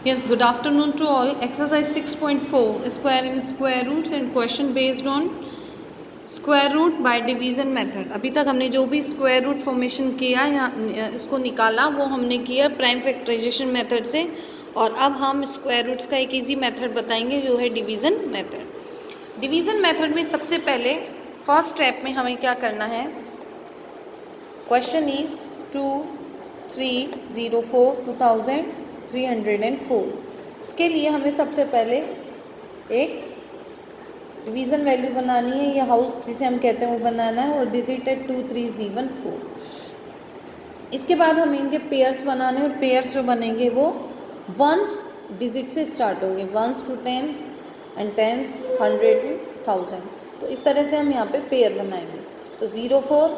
Yes, good afternoon to all. Exercise 6.4 square and square roots and question based on square root by division method. अभी तक हमने जो भी square root formation किया या इसको निकाला वो हमने किया प्राइम फैक्टराइजेशन मेथड से, और अब हम स्क्वायर रूट्स का एक इजी मेथड बताएंगे जो है डिवीज़न मेथड। डिवीज़न मेथड में सबसे पहले फर्स्ट स्टेप में हमें क्या करना है, क्वेश्चन इज 2304 इसके लिए हमें सबसे पहले एक डिवीज़न वैल्यू बनानी है, या हाउस जिसे हम कहते हैं वो बनाना है, और डिजिट है 23014। इसके बाद हमें इनके पेयर्स बनाने हैं, और पेयर्स जो बनेंगे वो वंस डिजिट से स्टार्ट होंगे, 1 to 10 एंड 10 100 to 1000। तो इस तरह से हम यहाँ पे पेयर बनाएंगे। तो 04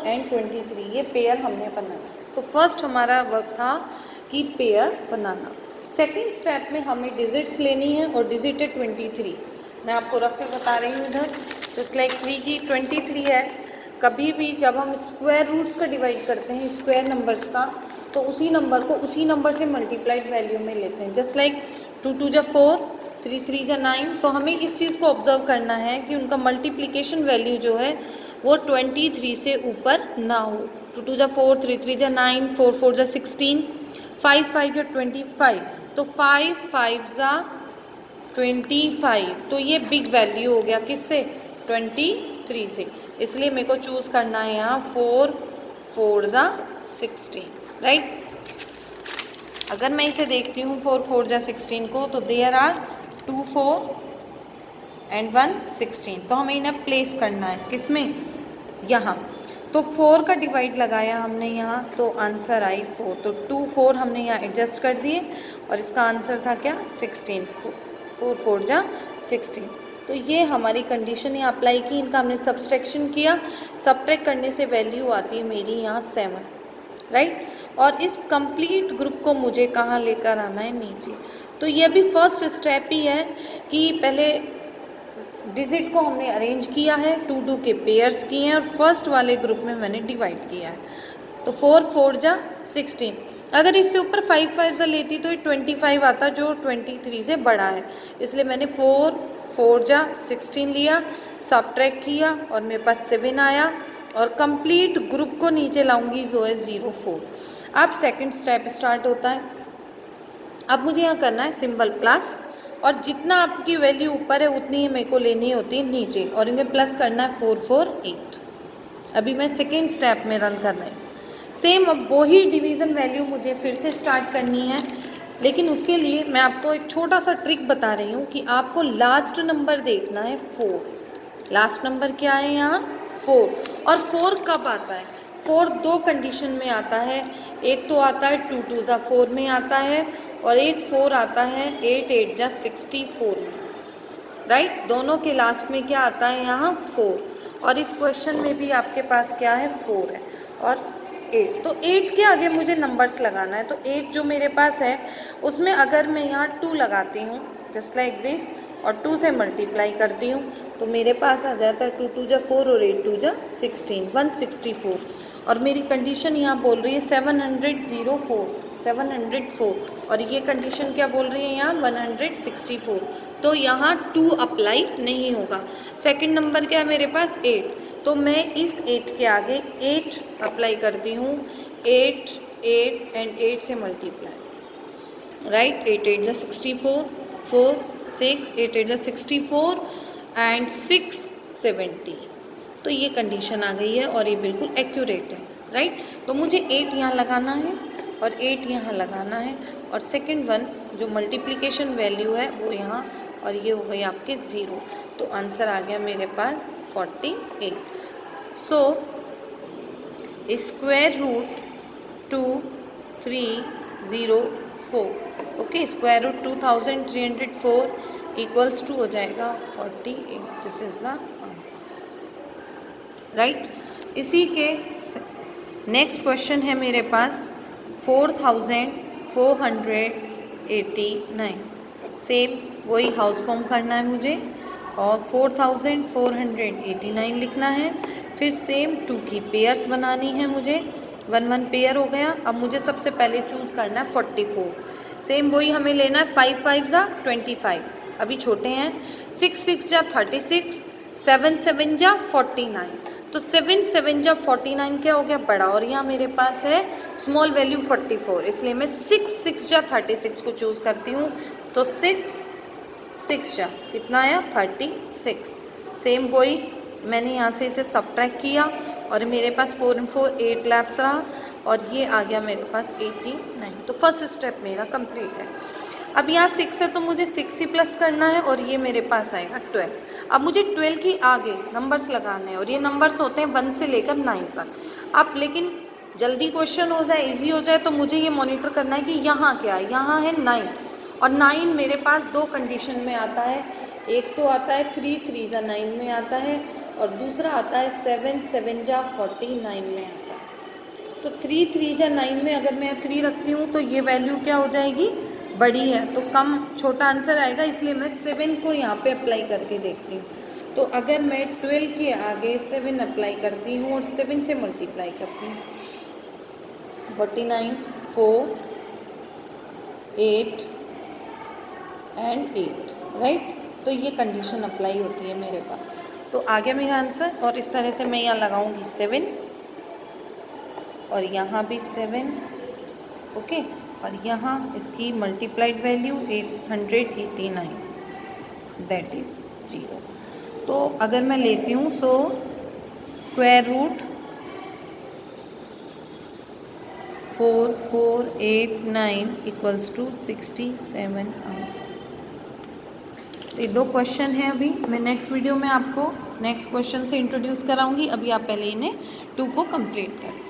एंड 23 ये पेयर हमने बनाया। तो फर्स्ट हमारा वर्क था कि पेयर बनाना। सेकेंड स्टेप में हमें डिजिट्स लेनी है, और डिजिट है 23। मैं आपको रफली बता रही हूँ इधर, जस्ट लाइक 3 की 23 है। कभी भी जब हम स्क्वायर रूट्स का डिवाइड करते हैं स्क्वायर नंबर्स का, तो उसी नंबर को उसी नंबर से मल्टीप्लाइड वैल्यू में लेते हैं। जस्ट लाइक 2 2 जा 4, 3 3 जा 9। तो हमें इस चीज़ को ऑब्जर्व करना है कि उनका मल्टीप्लिकेशन वैल्यू जो है वो 23 से ऊपर ना हो। 2 2 जा 4, 3 3 जा 9, 4 4 जा 16, 5 5 जा 25। तो 5 5 जा 25। तो ये बिग वैल्यू हो गया किससे, 23 से। इसलिए मेरे को चूज़ करना है यहाँ 4 4 जा 16, राइट। अगर मैं इसे देखती हूँ 4 4 जा 16 को, तो देयर आर 2 4 एंड 1 16। तो हमें इन्हें प्लेस करना है किसमें, यहाँ। तो 4 का डिवाइड लगाया हमने यहाँ, तो आंसर आई 4। तो 2 4 हमने यहाँ एडजस्ट कर दिए, और इसका आंसर था क्या, 16। 4 4 जा 16। तो ये हमारी कंडीशन यहाँ अप्लाई की, इनका हमने सब्सट्रैक्शन किया। सब्ट्रैक्ट करने से वैल्यू आती है मेरी यहाँ 7, राइट। और इस कंप्लीट ग्रुप को मुझे कहाँ लेकर आना है, नीचे। तो ये भी फर्स्ट स्टेप ही है कि पहले डिजिट को हमने अरेंज किया है, 2 2 के पेयर्स किए हैं, और फर्स्ट वाले ग्रुप में मैंने डिवाइड किया है। तो 4 4 जा 16। अगर इससे ऊपर 5 5 जा लेती तो ये 25 आता, जो 23 से बड़ा है। इसलिए मैंने 4 4 जा 16 लिया, सब्ट्रैक्ट किया, और मेरे पास 7 आया, और कंप्लीट ग्रुप को नीचे लाऊंगी जो है 04। अब सेकंड स्टेप स्टार्ट होता है। अब मुझे यहाँ करना है सिंबल प्लस, और जितना आपकी वैल्यू ऊपर है उतनी ही मेरे को लेनी होती है नीचे, और इन्हें प्लस करना है 4 4 8। अभी मैं सेकेंड स्टेप में रन कर रही हूँ। सेम अब वही डिवीज़न वैल्यू मुझे फिर से स्टार्ट करनी है, लेकिन उसके लिए मैं आपको एक छोटा सा ट्रिक बता रही हूँ कि आपको लास्ट नंबर देखना है 4। लास्ट नंबर क्या है यहाँ, 4। और 4 कब आता है, 4 दो कंडीशन में आता है। एक तो आता है 2 2 जा 4 में आता है, और एक 4 आता है 8 8 जा 64 में, राइट। दोनों के लास्ट में क्या आता है यहाँ, 4। और इस क्वेश्चन में भी आपके पास क्या है, 4 है और 8। तो 8 के आगे मुझे नंबर्स लगाना है। तो 8 जो मेरे पास है उसमें अगर मैं यहाँ 2 लगाती हूँ, जस्ट लाइक दिस, और 2 से मल्टीप्लाई करती हूँ, तो मेरे पास आ जाता है 2 2 जा 4 और 8 2 जा 16, 164। और मेरी कंडीशन यहाँ बोल रही है 704, और ये कंडीशन क्या बोल रही है यहाँ, 164। तो यहाँ 2 अप्लाई नहीं होगा। सेकंड नंबर क्या है मेरे पास, 8। तो मैं इस 8 के आगे 8 अप्लाई करती हूँ, 8 8 एंड 8 से मल्टीप्लाई, राइट। 8 8 जा 64, 4 6, 8 8 जा 64 एंड 6 70। तो ये कंडीशन आ गई है, और ये बिल्कुल एक्यूरेट है, राइट। तो मुझे 8 यहाँ लगाना है और 8 यहाँ लगाना है, और सेकंड वन जो मल्टीप्लिकेशन वैल्यू है वो यहाँ, और ये हो गई आपके 0। तो आंसर आ गया मेरे पास 48। So square root 2304, okay, square root 2304 equals to हो जाएगा 48। This is the answer, right. इसी के नेक्स्ट क्वेश्चन है मेरे पास 4489। सेम वही हाउस फॉर्म करना है मुझे, और 4489 लिखना है। फिर सेम 2 की पेयर्स बनानी है मुझे, 1 1 पेयर हो गया। अब मुझे सबसे पहले चूज़ करना है 44। सेम वही हमें लेना है, 5 5 जा 25, अभी छोटे हैं। 6 6 जा 36, 7 7 जा 49, तो 7 7 जा 49 क्या हो गया बड़ा, और यहाँ मेरे पास है स्मॉल वैल्यू 44, इसलिए मैं 6 6 जा 36 को चूज़ करती हूँ। तो 6 6 जा कितना आया 36, सेम वही मैंने यहाँ से इसे सब्ट्रैक्ट किया और मेरे पास 4 and 4 8 लैप्स रहा और ये आ गया मेरे पास 89। तो फर्स्ट स्टेप मेरा कंप्लीट है। अब यहाँ 6 है तो मुझे 6 ही प्लस करना है और ये मेरे पास आएगा 12। अब मुझे 12 की आगे नंबर्स लगाने हैं और ये नंबर्स होते हैं 1 से लेकर 9 तक। अब लेकिन जल्दी क्वेश्चन हो जाए, इजी हो जाए, तो मुझे ये मॉनिटर करना है कि यहाँ क्या है। यहाँ है 9 और 9 मेरे पास दो कंडीशन में आता है। एक तो आता है 3 3 जा 9 में आता है और दूसरा आता है 7 7 जा 49 में आता है। तो 3 3 जा 9 में अगर मैं 3 रखती हूँ तो ये वैल्यू क्या हो जाएगी, बड़ी है, तो कम छोटा आंसर आएगा, इसलिए मैं 7 को यहाँ पे अप्लाई करके देखती हूँ। तो अगर मैं 12 के आगे 7 अप्लाई करती हूँ और 7 से मल्टीप्लाई करती हूँ, 49 4 8 एंड 8, राइट। तो ये कंडीशन अप्लाई होती है मेरे पास। तो आ गया मेरा आंसर और इस तरह से मैं यहाँ लगाऊंगी 7 और यहाँ भी 7, ओके, और यहाँ इसकी मल्टीप्लाइड वैल्यू 889, दैट इज़ 0। तो अगर मैं लेती हूँ so square root 4489 equals to 67 answer. तो ये दो क्वेश्चन हैं, अभी मैं नेक्स्ट वीडियो में आपको नेक्स्ट क्वेश्चन से इंट्रोड्यूस कराऊंगी। अभी आप पहले इन्हें 2 को कंप्लीट करें।